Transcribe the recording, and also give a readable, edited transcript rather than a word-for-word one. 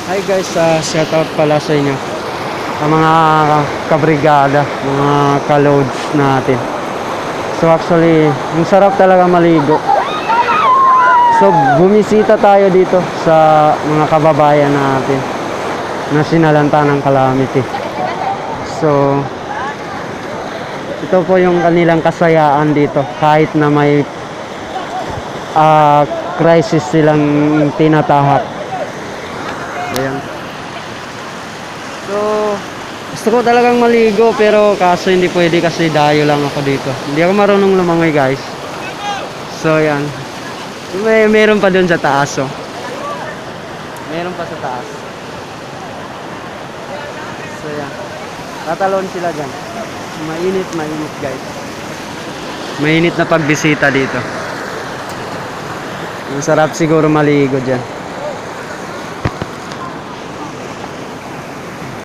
Hi guys, shout out pala sa inyo. Ang mga kabrigada, mga ka-loads natin. So actually, ang sarap talaga maligo. So bumisita tayo dito sa mga kababayan natin na sinalanta ng calamity. So ito po yung kanilang kasayaan dito kahit na may crisis silang tinatahak. Ayan. So gusto ko talagang maligo pero kaso hindi pwede kasi dayo lang ako dito. Hindi ako marunong lumangoy guys. So yan. Meron pa dun sa taas oh. Meron pa sa taas. So yan. Tatalon sila dyan. Mainit guys. Mainit na pagbisita dito. Ang sarap siguro maligo dyan.